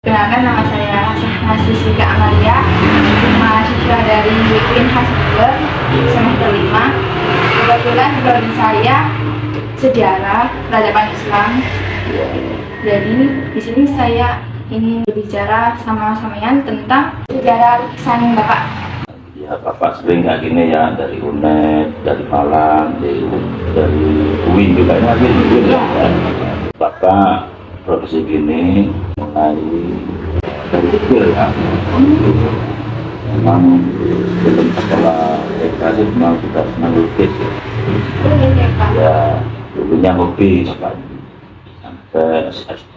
Kenalkan, nama saya Siswika Amalia, mahasiswa dari UIN Hasbulur semester 5. Kebetulan prodi saya sejarah peradaban Islam. Jadi di sini saya ingin berbicara sama sampean tentang sejarah lukisan Bapak. Ya, Bapak sering kayak gini ya, dari UNED, dari Malang, dari UIN juga ya. Bapak profesi gini mulai dari kecil ya. Memang belum sekolah edukasi memang sudah senang lukis ya. Dulunya hobi Bapak sampai SD,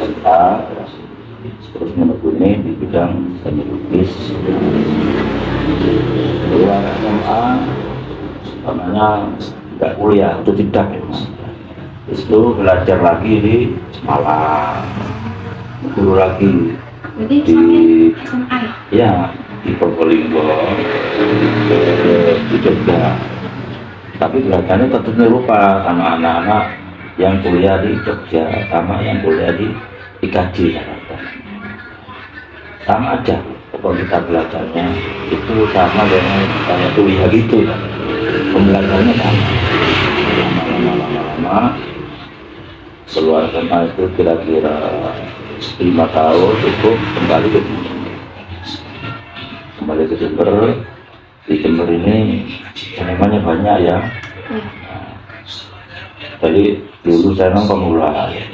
SMA, terus menekuni di bidang seni lukis. Keluar SMA namanya tidak kuliah, itu tidak ya. Itu belajar lagi di Malang, dulu lagi di SMA ya di Probolinggo, di Jogja. Tapi belajarnya tetap serupa sama anak-anak yang kuliah di Jogja sama yang kuliah di IKJ Jakarta. Sama aja, kalau kita belajarnya itu sama dengan kayak kuliah gitu ya. Pembelajarannya sama. Lama-lama keluar SMA itu kira-kira 5 tahun cukup kembali ke Jember. Di Jember ini senimannya banyak ya. Jadi dulu saya memang pemula ya,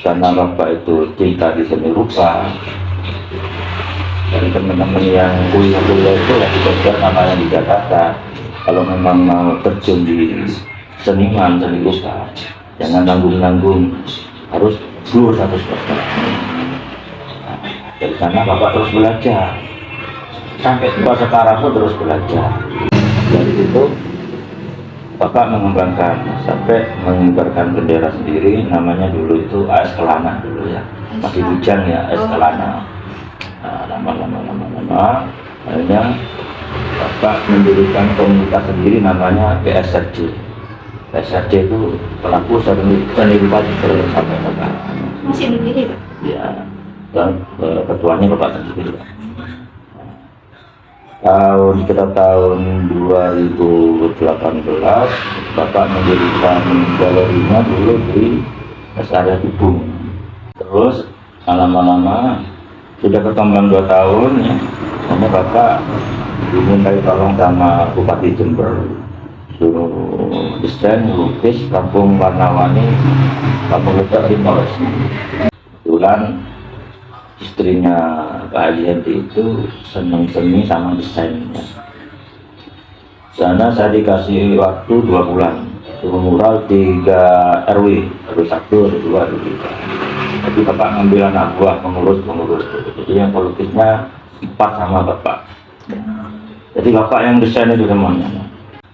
karena Bapak itu cinta di seni rupa. Dari teman-teman yang kuliah itu ya di Jogja namanya di Jakarta, kalau memang mau terjun di seniman seni rupa, jangan nanggung-nanggung, harus blur 100%. Dari sana Bapak terus belajar sampai tua sekarang pun terus belajar. Dari itu Bapak mengembangkan sampai mengibarkan bendera sendiri, namanya dulu itu AS Kelana dulu ya, masih hujan ya, AS Kelana. Nah, lama-lama akhirnya Bapak mendirikan komunitas sendiri namanya PSRJ. PSRJ itu pelaku seni rupa sampai sekarang. Masih berdiri, Pak? Ya, dan ketuanya Bapak sendiri. Tahun 2018 Bapak mendirikan galerinya dulu di Area Tubung. Terus lama-lama sudah berkembang 2 tahun ya, karena Bapak dimintai tolong sama Bupati Jember suruh desain lukis kampung warna-warni kampung Ledak Timores. Kebetulan istrinya Pak Haji Hendy itu senang seni sama desainnya. Sana saya dikasih waktu 2 bulan suruh mural 3 RW 1, RW 2, RW 3. Jadi Bapak ngambil anak buah pengurus. Jadi yang pelukisnya 4 sama Bapak. Jadi Bapak yang desain itu semuanya.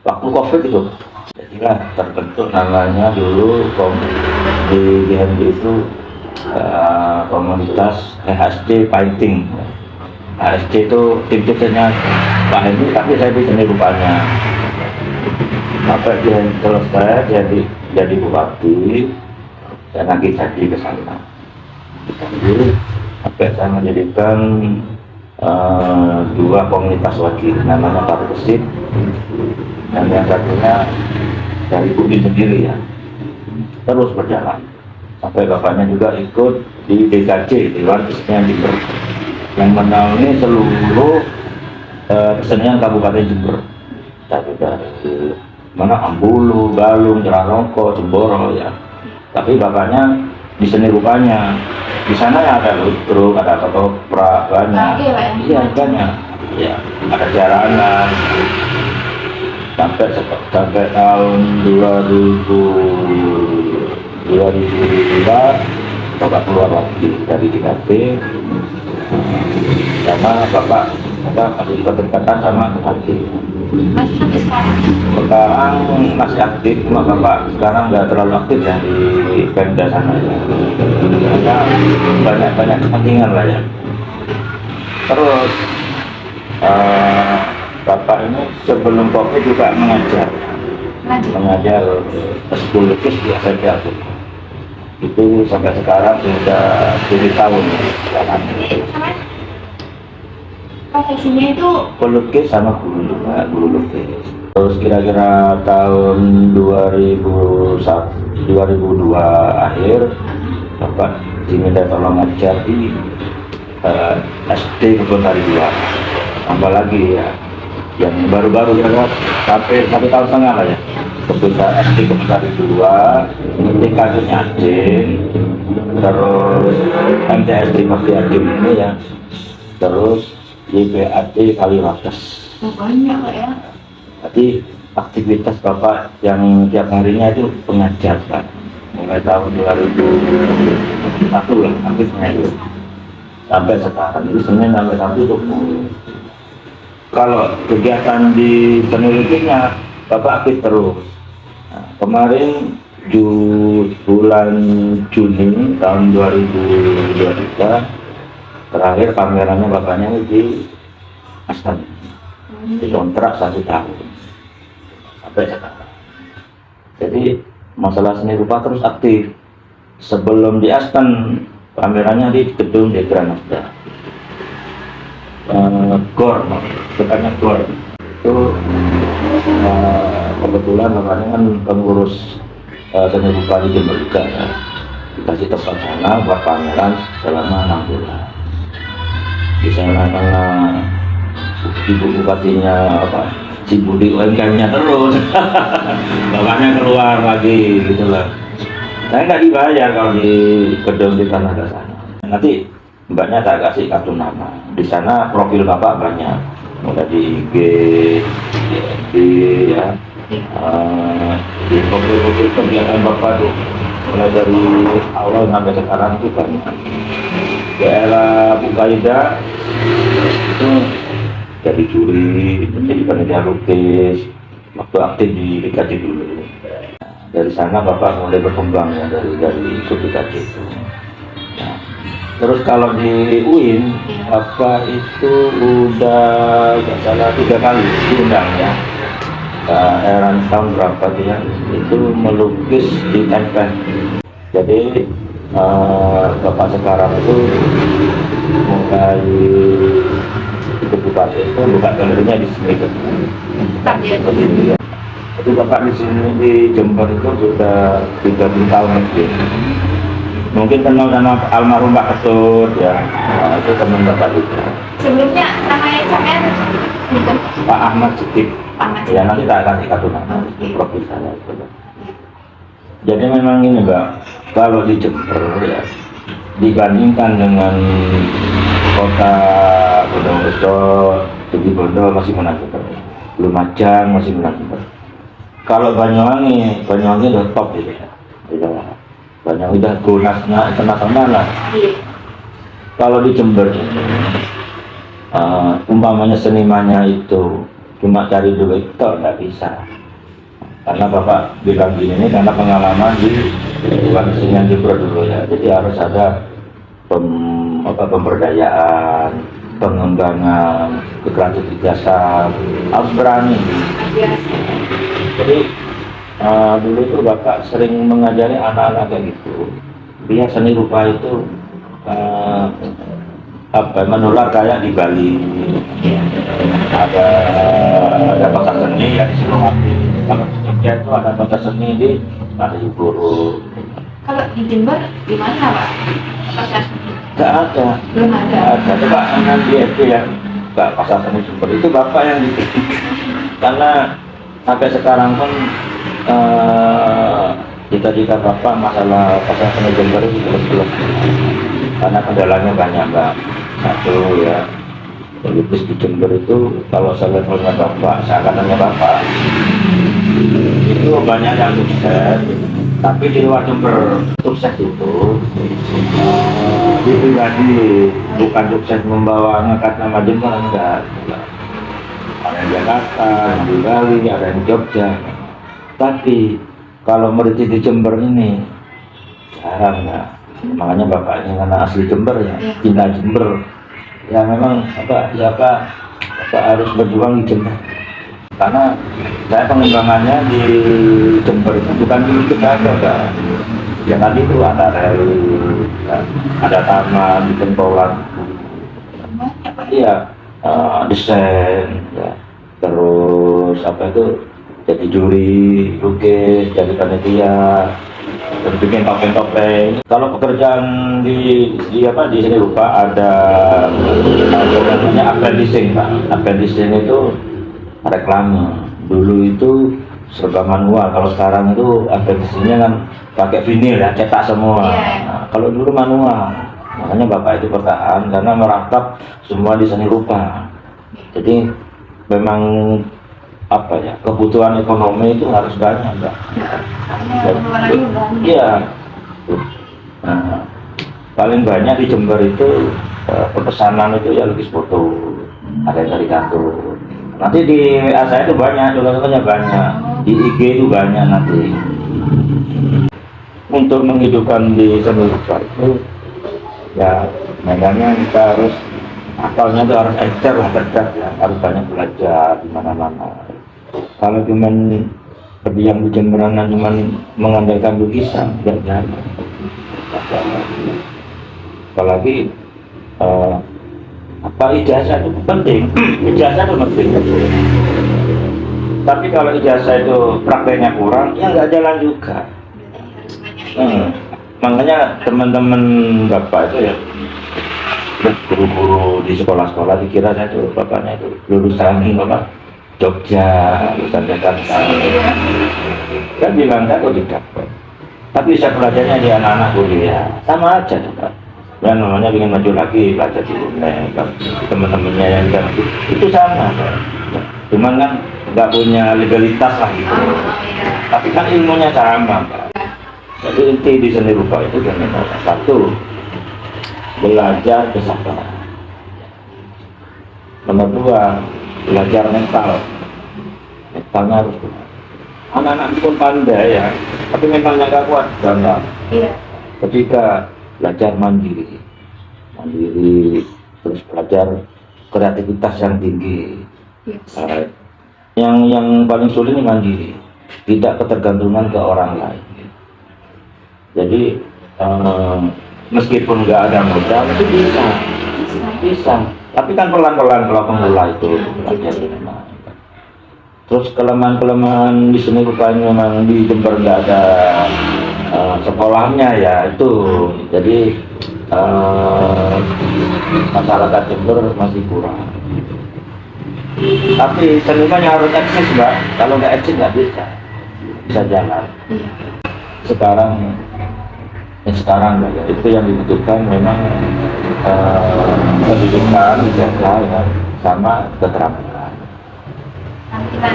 Waktu COVID itu, jadilah terbentuk namanya dulu di Hendy itu komunitas HSD Fighting. HSD itu tim suksesnya Pak Hendy, tapi saya di seni rupanya. Sampai dia selesai jadi bupati, saya lagi jadi ke sana. Sampai saya menjadikan 2 komunitas wakil, namanya Parkesit dan yang satunya dari UIN sendiri ya. Terus berjalan sampai Bapaknya juga ikut di DKJ, Dewan Kesenian Jember, yang menaungi seluruh kesenian Kabupaten Jember, dari mana Ambulu, Galung, Jeralongko, Jemboro ya. Tapi Bapaknya di seni rupanya, di sana ya ada ludruk, ada ketoprak, banyak. Iya banyak. Ya, ada jaranan. Sampai tahun 2002 Bapak keluar lagi dari DKP karena Bapak masih berdekatan sama hati. Sekarang masih aktif, cuma Bapak sekarang nggak terlalu aktif ya di Pemda sana ya. Karena banyak kepentingan lah ya. Terus Bapak ini sebelum COVID juga mengajar sekolah lukis di SMP Al-Quran. Itu sampai sekarang sudah 7 tahun jalan. Profesinya itu Pelukis sama guru juga, guru lukis. Terus kira-kira tahun 2002 akhir Bapak diminta tolong ngajar di SD Kebun Sari 2. Apalagi ya yang baru-baru ya sampai 1,5 tahun lah ya. SD Kebun Sari 2, TK-nya Aceh, terus MTSD Bakti Adim ini ya, terus YPAD Kaliwates. banyak Pak ya. Jadi aktivitas Bapak yang tiap harinya itu pengajar Pak. Mulai tahun 2001 lah aktifnya itu. Sampai sekarang itu Senin sampai Sabtu tuh. Kalau kegiatan di penelitiannya Bapak aktif terus. Nah, kemarin bulan Juni tahun 2023 terakhir pamerannya Bapaknya di Aston. Dikontrak 1 tahun sampai sekarang. Jadi masalah seni rupa terus aktif. Sebelum di Aston pamerannya di gedung di Granada. Gor, depannya Gor. Itu kebetulan Bapaknya kan pengurus seni rupa di Jember juga ya. Dikasih tempat sana buat pameran selama 6 bulan. Di sana karena ibu bupatinya si Budi UMKM-nya terus bapaknya keluar lagi gitu lah. Saya nggak dibayar kalau di gedung di Kanada sana. Nanti mbaknya tak kasih kartu nama. Di sana profil bapak banyak, mulai di IG, di FB ya, di profil kegiatan bapak tuh mulai dari awal sampai sekarang itu banyak. Daerah Bukaida itu jadi juri, jadi panitia lukis, waktu aktif di PKJ dulu. Dari sana Bapak mulai berkembang ya dari ikut PKJ itu. Nah, terus kalau di UIN, Bapak itu udah nggak salah 3 kali diundang ya. Eran tahun berapa dia itu melukis di tempe. Jadi Bapak sekarang itu mulai bupati itu buka galerinya di sini kan. Jadi Bapak di sini di Jember itu sudah 30 tahun lebih. Mungkin kenal nama almarhum Pak Ketut ya, nah, itu teman Bapak juga. Sebelumnya namanya sampean gitu. Pak Ahmad Siddiq. Ya nanti tak kasih kartu nama profil saya itu. Jadi memang ini Mbak, kalau di Jember ya dibandingkan dengan kota Bondowoso, Bondo masih menang Jember, Lumajang masih menang Jember. Kalau Banyuwangi udah top gitu ya. Banyuwangi udah gonasnya internasional lah. Kalau di Jember umpamanya senimannya itu cuma cari duit itu nggak bisa. Karena Bapak bilang gini ini karena pengalaman di kesenian Jember dulu ya. Jadi harus ada pemberdayaan, pengembangan, kekreativitas, harus berani. Jadi dulu itu Bapak sering mengajari anak-anak kayak gitu. Biar seni rupa itu menular kayak di Bali. Ada pasar seni ya di Sulawesi. Kalau di Jogja itu ada pasar seni di Malioboro. Kalau di Jember gimana Pak? Pasar Nggak ada. belum ada. Coba nanti itu yang Pak pasar seni Jember itu Bapak yang bikin. Karena sampai sekarang pun cita-cita Bapak masalah pasar seni Jember itu belum. Karena kendalanya banyak Mbak. Satu ya, pelukis di Jember itu kalau selevelnya Bapak, seangkatannya Bapak itu banyak yang sukses. Tapi di luar Jember sukses itu pribadi, bukan sukses membawa ngangkat nama Jember, enggak. Ada yang Jakarta, ada di Bali, ada yang Jogja. Tapi kalau meriti di Jember ini jarang enggak. Makanya bapaknya karena asli Jember ya, cinta Jember. Ya memang Bapak harus berjuang di Jember. Karena saya pengembangannya di Jember itu bukan di Jember, Ya tadi itu ada rally, ya, ada taman, bikin pola, Banyak, Pak. iya, desain, ya. Terus apa itu jadi juri, lukis, jadi panitia, terus bikin topeng-topeng. Kalau pekerjaan di apa di sini lupa ada namanya apprenticing, Pak. Apprenticing itu reklame. Dulu itu serba manual. Kalau sekarang itu apprenticingnya kan pakai vinil ya, cetak semua. Iya. Nah, kalau dulu manual. Makanya bapak itu bertahan karena meratap semua di seni rupa. Jadi memang apa ya, kebutuhan ekonomi itu harus banyak, Mbak. Karena pengeluarannya banyak. Iya. Nah, paling banyak di Jember itu pemesanan itu ya lukis foto, ada yang dari kantor. Nanti di WA saya itu banyak, contohnya banyak. Di IG itu banyak nanti. Untuk menghidupkan di seni rupa itu ya, makanya kita harus akalnya itu harus ekster lah, cerdas ya, harus banyak belajar di mana-mana. Kalau cuman yang di Jemberan cuman mengandalkan lukisan, nggak jadi. Apalagi apa ijazah itu penting, ijazah itu penting. Tapi kalau ijazah itu prakteknya kurang, ya nggak jalan juga. Harus banyak. Makanya teman-teman bapak itu ya, guru-guru di sekolah-sekolah dikira saya itu bapaknya itu lulusan apa Jogja, lulusan Jakarta. Kan bilang saya kok tidak. Tapi saya belajarnya di anak-anak kuliah, sama aja juga. Dan namanya ingin maju lagi belajar di UNED, teman-temannya yang itu sama. Cuman kan nggak punya legalitas lah gitu. Tapi kan ilmunya sama, Pak. Jadi inti di seni rupa itu kan satu, belajar kesabaran. Nomor dua, belajar mental. Mentalnya harus kuat. Anak-anak pun pandai ya, tapi mentalnya nggak kuat, enggak. Iya. Ketiga, belajar mandiri, terus belajar kreativitas yang tinggi. Yes. Yang paling sulit ini mandiri, tidak ketergantungan ke orang lain. Jadi meskipun nggak ada modal itu bisa. Tapi kan pelan-pelan kalau pemula itu belajar. Terus kelemahan di seni rupa memang di Jember nggak ada sekolahnya ya itu. Jadi masyarakat Jember masih kurang. Tapi senimannya harus eksis, Mbak. Kalau nggak eksis nggak bisa jalan. Sekarang ya, itu yang dibutuhkan memang pendidikan, ijazah ya, sama keterampilan.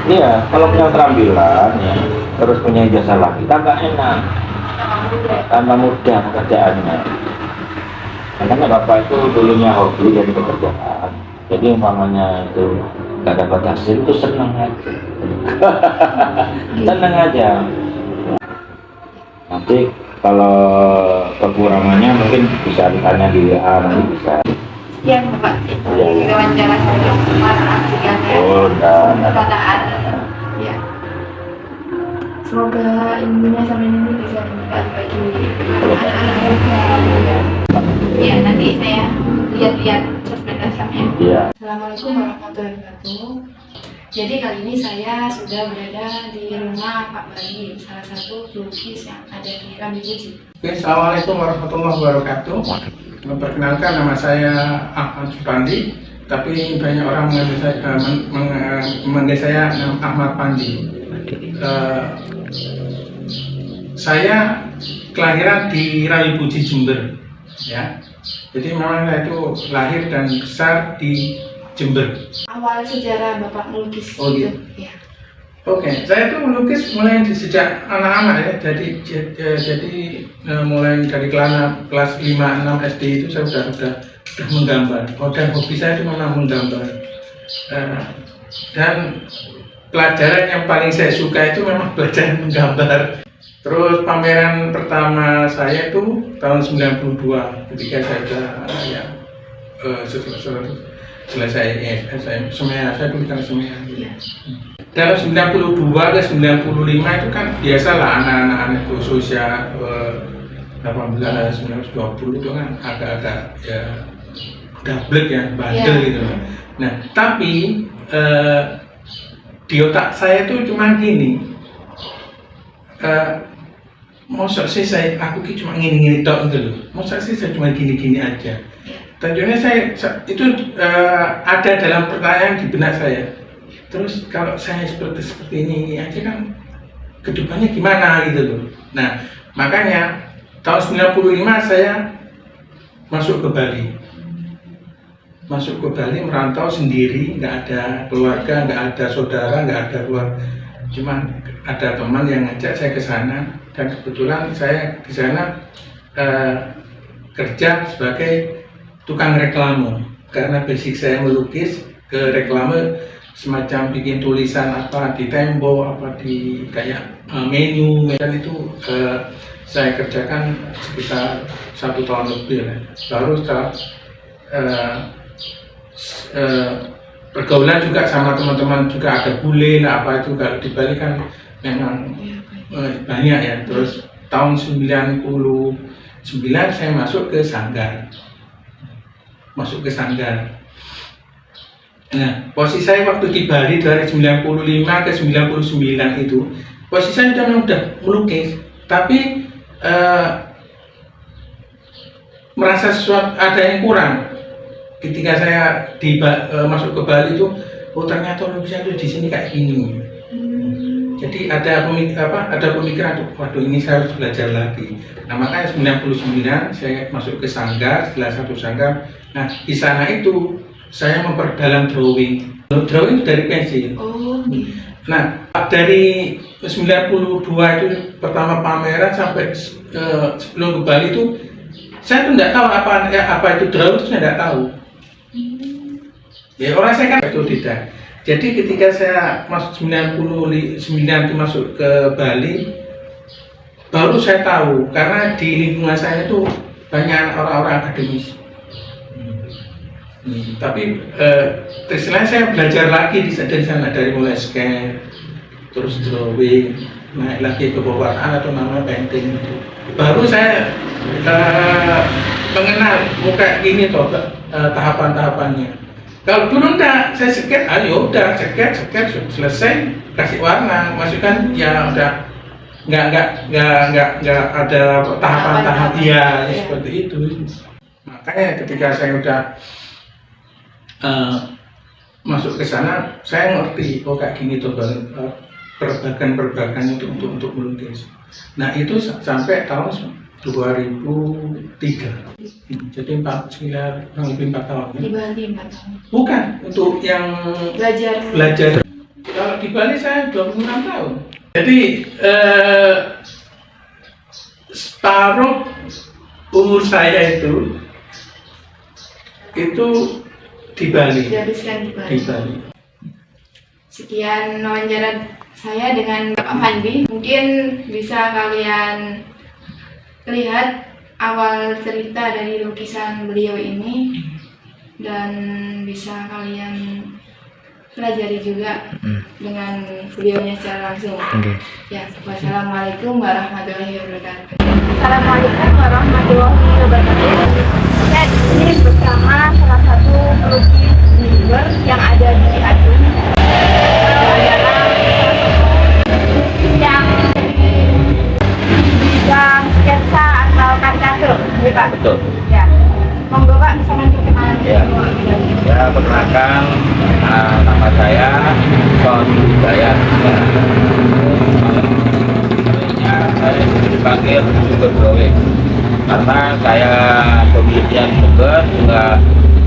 Iya, kalau punya keterampilan ya, terus punya ijazah lagi, tambah enak, tambah mudah pekerjaannya. Makanya bapak itu dulunya hobi jadi pekerjaan. Jadi umpamanya itu nggak dapat hasil itu senang aja, senang aja. Nanti kalau kekurangannya mungkin bisa ditanya di WA, nanti bisa. Ya, Bapak. Iya, iya. Wawancara saya kemarin ya. Oh, dan Perkataan. Ya. Semoga ilmunya sampai ini bisa bermanfaat bagi anak-anak muda. Ya, nanti saya lihat-lihat sosmed saya. iya. Assalamualaikum warahmatullahi wabarakatuh. Jadi kali ini saya sudah berada di rumah Pak Bali, salah satu pelukis yang ada di Rambi Puji. Oke, Assalamualaikum warahmatullahi wabarakatuh. Memperkenalkan, nama saya Ahmad Supandi, tapi banyak orang memanggil saya Ahmad Pandi. Saya kelahiran di Rambi Puji, Jember, ya. Jadi memang saya itu lahir dan besar di Jember. Awal sejarah Bapak melukis Oh, itu, gitu. ya. Oke, saya tuh melukis mulai sejak anak-anak ya. Jadi mulai dari kelas 5-6 SD itu saya sudah menggambar. Dan hobi saya itu memang menggambar. Dan pelajaran yang paling saya suka itu memang pelajaran menggambar. Terus pameran pertama saya itu tahun 92 ketika saya selesai semea, saya tuliskan semea. Dalam 92 ke 95 itu kan biasalah anak-anak itu sosial 1918, 1920 itu kan agak-agak ya double ya, bandel Iya. gitu. Nah, tapi di otak saya tuh cuma gini, masa sih aku cuma gini-gini tok gitu loh, masa sih saya cuma gini-gini aja. Tentunya saya itu ada dalam pertanyaan di benak saya. Terus kalau saya seperti ini aja kan kedepannya gimana gitu loh. Nah, makanya tahun 95 saya masuk ke Bali. Masuk ke Bali, merantau sendiri, nggak ada keluarga, nggak ada saudara, nggak ada keluarga. Cuman ada teman yang ngajak saya ke sana, dan kebetulan saya di sana kerja sebagai tukang reklame. Karena basic saya melukis, ke reklame semacam bikin tulisan apa di tembok, apa di kayak menu, dan itu saya kerjakan sekitar 1 tahun lebih lah. Baru setelah pergaulan juga sama teman-teman juga ada bule lah apa itu, kalau di Bali kan memang banyak ya. Terus tahun 99 saya masuk ke Sanggar. Nah, posisi saya waktu di Bali dari 95 ke 99 itu, posisi saya udah melukis, tapi merasa sesuatu ada yang kurang. Ketika saya masuk ke Bali itu, oh ternyata lukisan itu di sini kayak gini. Jadi ada pemikiran, waduh ini saya harus belajar lagi. Nah, makanya 99 saya masuk ke Sanggar, setelah 1 Sanggar. Nah, di sana itu saya memperdalam drawing. Drawing dari pensil. Oh. Nah, dari 92 itu pertama pameran sampai sebelum ke Bali itu saya tuh nggak tahu apa itu drawing, itu saya nggak tahu. Ya orang saya kan itu tidak. Jadi ketika saya masuk 99 itu masuk ke Bali, baru saya tahu, karena di lingkungan saya itu banyak orang-orang akademis. Tapi istilahnya saya belajar lagi di sana, dari mulai scan, terus drawing, naik lagi ke pewarnaan atau namanya painting. Baru saya mengenal muka gini toh tahapan-tahapannya. Kalau dulu enggak, saya sket, ayo udah sket selesai, kasih warna, masukkan ya udah nggak ada tahapan-tahap ya seperti itu. Makanya ketika saya udah masuk ke sana, saya ngerti, oh kayak gini tuh perbagan itu untuk melukis. Nah itu sampai tahun 2003. Jadi 4 tahun. Di Bali 4 tahun. Bukan, untuk yang belajar. Kalau di Bali saya 26 tahun. Jadi separuh umur saya itu di Bali. Dihabiskan di Bali. Sekian wawancara saya dengan Pak Fandi. Mungkin bisa kalian lihat awal cerita dari lukisan beliau ini, dan bisa kalian pelajari juga dengan beliaunya secara langsung. Ya, wassalamualaikum warahmatullahi wabarakatuh. Assalamualaikum warahmatullahi wabarakatuh. Saya di sini bersama salah satu pelukis Jember yang ada di Acung. Adalah yang bidang sketsa atau karikatur, ya Pak? Betul. Ya. Monggo Pak, bisa memperkenalkan. Ya, perkenalkan, nama saya Son Hidayat. Saya dipanggil Super Drawing karena saya pemilihan juga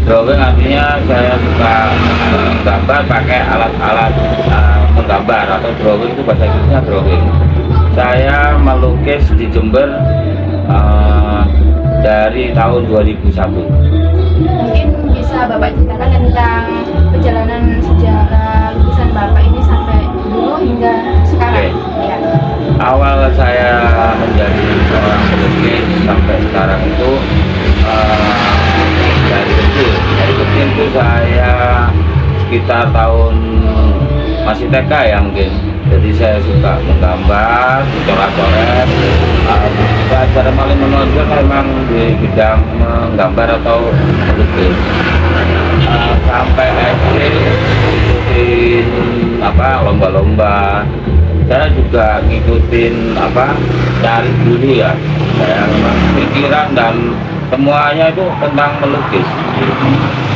drawing, artinya saya suka gambar pakai alat-alat menggambar, atau drawing itu bahasa Inggrisnya drawing. Saya melukis di Jember dari tahun 2001. Mungkin bisa Bapak ceritakan tentang perjalanan sejarah lukisan Bapak ini sampai dulu hingga sekarang. Ya. Awal saya menjadi seorang pelukis sampai sekarang itu dari kecil itu saya sekitar tahun masih TK ya mungkin. Jadi saya suka menggambar, coret-coret. Cara paling menonjol memang di bidang menggambar atau melukis. Sampai SD ikutin lomba-lomba. Saya juga ngikutin cari dulu ya. Saya memang pikiran dan semuanya itu tentang melukis.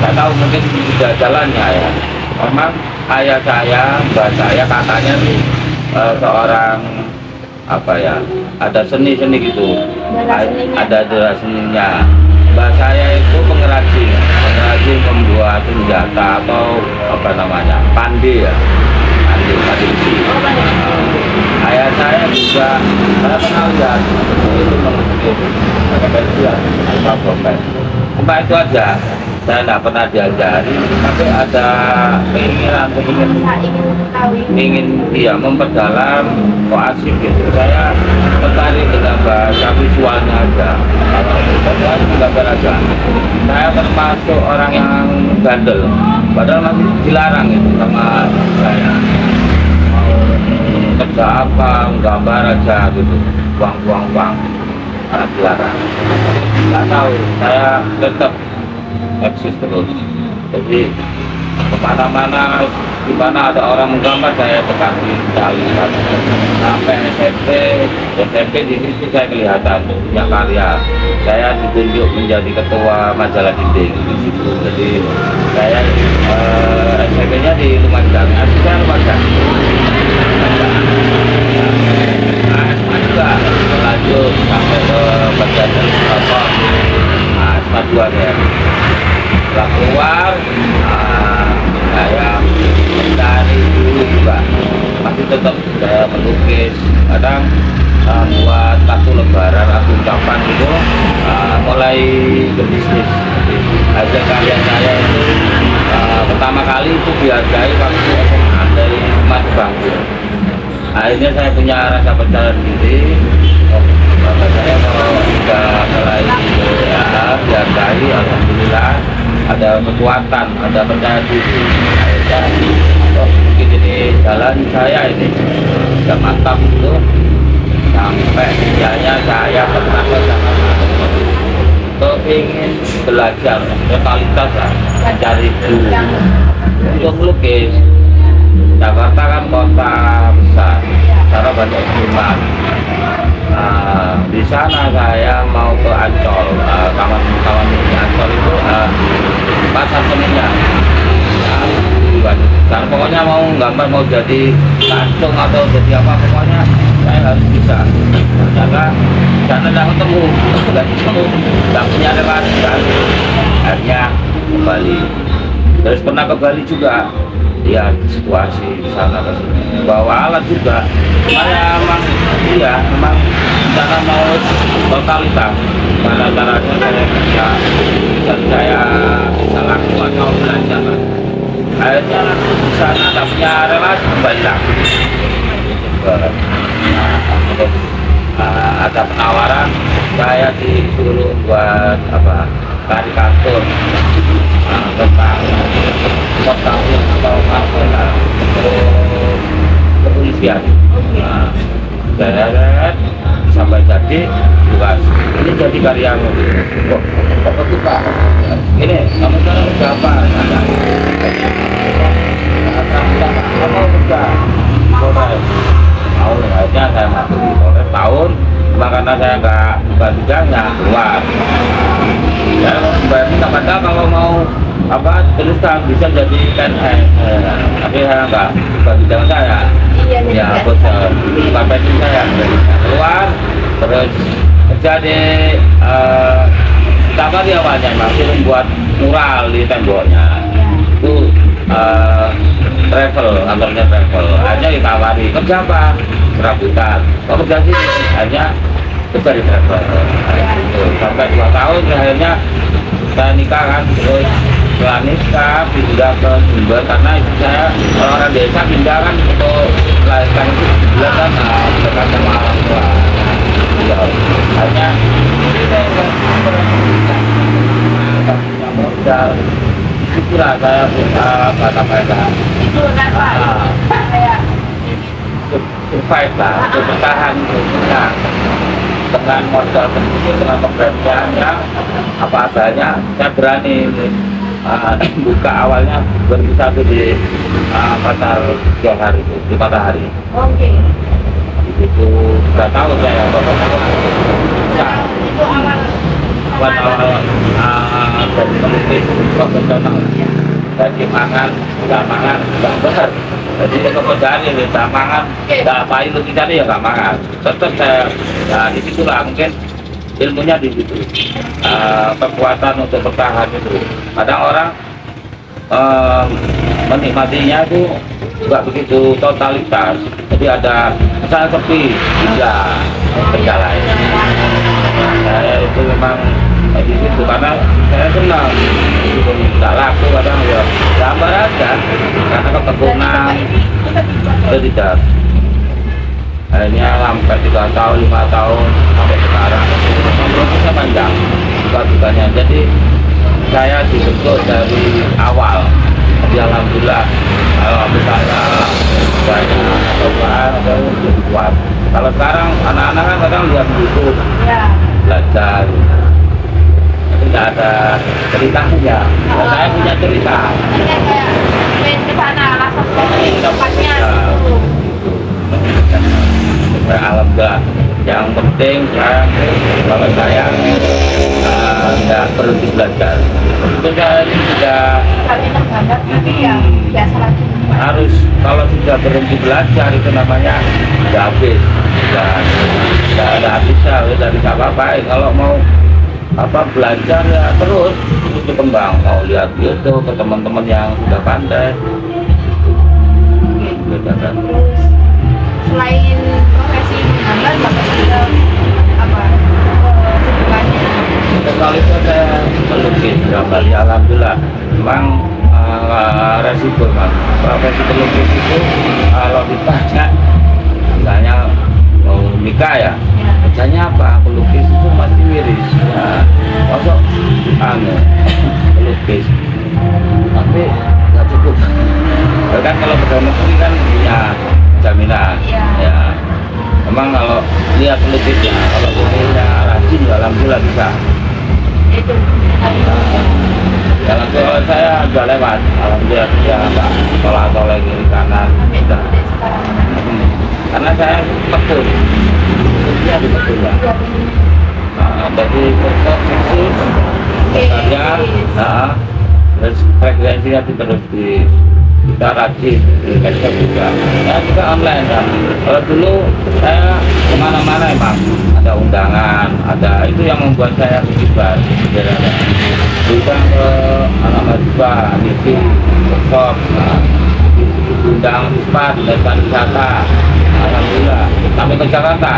Saya tahu mungkin tidak jalannya ya. Memang ayah saya, mbak saya katanya sih seorang ada seni-seni gitu. Ada seninya. Mbak saya itu pengrajin membuat senjata atau pandi ya. Pandi besi. Ayah saya juga saya pernah lihat itu melukis pakai pensil atau dompet. Cuma itu aja. Saya tidak pernah diajari, tapi ada ingin memperdalam kok asik gitu. Saya tertarik dengan bahasa visualnya aja. Saya gambar aja. Saya termasuk orang yang bandel, padahal masih dilarang itu sama saya. Mau kerja gambar aja gitu, buang, karena dilarang. Nggak tahu, saya tetap eksis terus. Jadi kemana-mana, di mana ada orang menggambar saya dekati sekali. Sampai SMP di situ saya kelihatan punya karya. Saya ditunjuk menjadi ketua majalah dinding di situ. Jadi saya SMP-nya di Lumajang, aslinya Lumajang. SMA juga lanjut sampai ke bagian SMA 2 ya. Setelah keluar, saya mencari dulu juga, masih tetap saya melukis. Kadang buat kartu lebaran atau ucapan itu mulai berbisnis. Hasil karya saya itu pertama kali itu dihargai waktu SMA dari Mas Bangku. Akhirnya saya punya rasa percaya diri. Bapak saya kalau sudah mulai dihargai, alhamdulillah ada kekuatan, ada percaya diri. Mungkin ini jalan saya ini sudah mantap itu. Sampai misalnya saya pernah ke Jakarta untuk ingin belajar totalitas mencari guru untuk melukis. Jakarta kan kota besar, cara banyak istimewa. Di sana saya mau ke Ancol, kawan-kawan di Ancol itu pasar seninya. Karena pokoknya mau gambar, mau jadi langsung atau jadi apa, pokoknya saya harus bisa. Ternyata tidak ketemu, tidak punya relasi kan. Akhirnya ke Bali. Terus pernah ke Bali juga. Lihat situasi di sana ke sini, bawa alat juga. Saya memang cara mau totalitas. Mana caranya saya bisa laku atau belajar. Akhirnya di sana tidak punya relasi, kembali lagi. Ada penawaran, saya disuruh buat karikatur tentang pertahun atau kepolisian. Saya sampai jadi tugas. Ini jadi karyamu. Kok itu Pak? Ini kamu sekarang siapa? Kamu kerja Polres. Tahun akhirnya saya masuk di Polres tahun. Cuma karena saya nggak buka bidangnya keluar. Saya minta padahal kalau mau terus kan bisa jadi PNS, tapi saya nggak buka bidang saya. Ya bos bukan passion saya. Keluar terus kerja di di awalnya masih membuat mural di temboknya. Itu travel, kantornya travel. Hanya ditawari kerja apa? Serabutan. Kalau kerja sih hanya kerja di travel. Sampai 2 tahun akhirnya saya nikah kan, terus setelah nikah pindah ke Jember karena saya orang desa pindah kan untuk melahirkan itu bulan kan dekat sama orang tua. Hanya modal itulah saya kata-kata itu kan Pak, kayak survive lah, untuk bertahan hidupnya dengan modal kecil, dengan keberanian yang apa adanya. Saya berani buka awalnya 2001 di pasar Johar itu, di Matahari. Oke. Itu nggak tahu saya pokoknya Itu awal dari melukis profesional. Jadi mangan, nggak benar. Jadi kemudian ini nggak mangan, nggak pakai lukisan ya nggak mangan. Tetap saya, ya di situlah mungkin ilmunya di situ. Kekuatan untuk bertahan itu. Kadang orang menikmatinya itu nggak begitu totalitas. Jadi ada misalnya sepi, tidak berjalan. Saya itu memang di situ karena saya senang. Tidak laku kadang ya gambar aja karena ketekunan itu tidak. Akhirnya sampai 3 tahun, 5 tahun sampai sekarang prosesnya panjang bukannya. Jadi saya dibentuk dari awal. Jadi alhamdulillah kalau misalnya banyak cobaan saya lebih kuat. Kalau sekarang anak-anak kan kadang lihat YouTube ya. belajar, tapi tidak ada ceritanya. Nah, saya punya cerita. Artinya kayak main ke sana rasa tempatnya gitu. Alhamdulillah. Yang penting saya kalau saya tidak berhenti belajar. Itu saya ini sudah Kalau enak gambar tapi ya biasa lagi. harus, kalau sudah berhenti belajar itu namanya sudah habis, sudah ada habisnya, sudah bisa apa-apain. Kalau mau belajar ya terus berkembang, mau lihat YouTube ke teman-teman yang sudah pandai. Terus selain profesi menggambar bapak juga apa kesibukannya? Sekali itu saya melukis gambar, ya alhamdulillah. Memang resiko mas, profesi pelukis itu kalau ditanya misalnya mau nikah ya, kerjanya apa? Pelukis itu masih miris ya, masuk pelukis tapi nggak cukup. Bahkan kalau pegawai negeri kan punya jaminan ya. Memang kalau lihat pelukisnya, kalau pelukisnya rajin ya alhamdulillah bisa. Itu Jalan kalau saya udah lewat, alhamdulillah ya nggak tolak-tolak kiri kanan sudah. Karena saya betul, dia betul ya. Jadi tetap khusus, kerja, terus frekuensinya itu terus kita rajin, kita juga. Ya juga online kan. Kalau dulu saya kemana-mana emang ada undangan, ada itu yang membuat saya bebas. Juga ke anak mahasiswa, misi, workshop, undang ISPAD, lesan wisata, alhamdulillah, sampai ke Jakarta.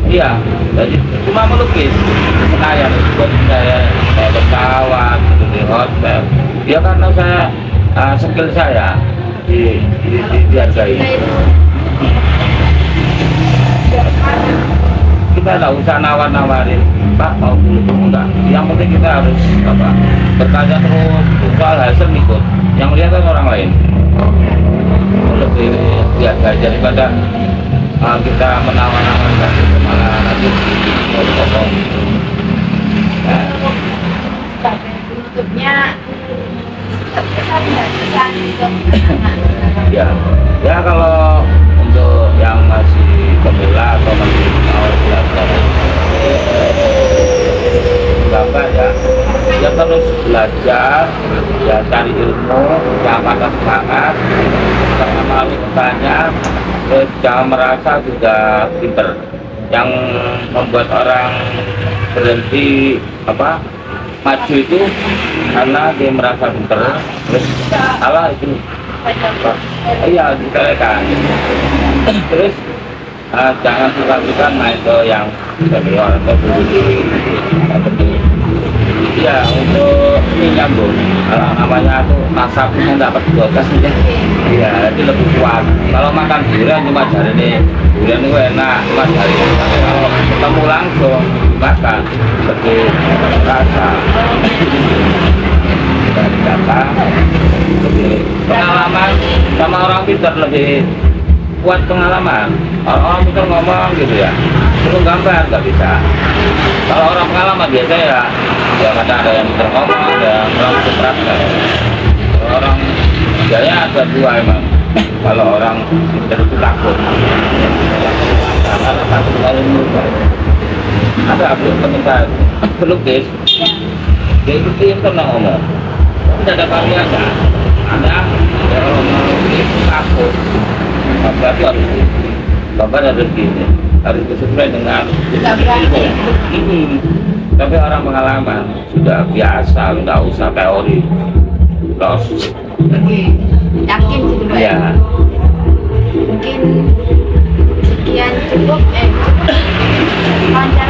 Iya, jadi cuma melukis, Senayan, buat saya pesawat, di hotel. Ya karena saya skill saya dihargai. Kita nggak usah nawar-nawarin, Pak mau dulu enggak. Yang penting kita harus berkarya terus, soal hasil ikut. Yang lihat kan orang lain. Lebih dihargai daripada kita menawar-nawarkan, malah nanti mau dipotong. bentuknya terkesan nggak bisa untuk ya kalau untuk yang masih pemula atau masih mau belajar gambar ya terus belajar ya, cari ilmu, jangan patah semangat, jangan malu bertanya, jangan merasa sudah pinter. Yang membuat orang berhenti maju itu karena dia merasa pinter, terus salah itu iya dikatakan. Terus jangan suka-suka main ke yang dari orang itu. Iya, untuk ini nyambung, namanya tuh nasabnya dapat dosanya. Iya, jadi lebih kuat. Kalau makan durian cuma jari ini, durian itu enak, cuma jari ini. Kalau ketemu langsung makan, lebih rasa. Dari data, lebih pengalaman sama orang pintar lebih kuat pengalaman. Orang itu ngomong gitu ya, perlu gambar nggak bisa. Kalau orang pengalaman biasa ya kadang ada yang ngomong, ada yang melakukan praktek. Kalau orang biasanya ada dua emang. Kalau orang itu takut, karena takut kali ada peminta pelukis, dia itu pintar ngomong, tapi tidak ada karyanya. Ada yang melukis takut, berarti harus gambar harus gini, harus sesuai dengan Nggak berani. Tapi orang pengalaman sudah biasa, nggak usah teori, terus Oke, yakin sih Mbak. ya. Mungkin sekian cukup wawancara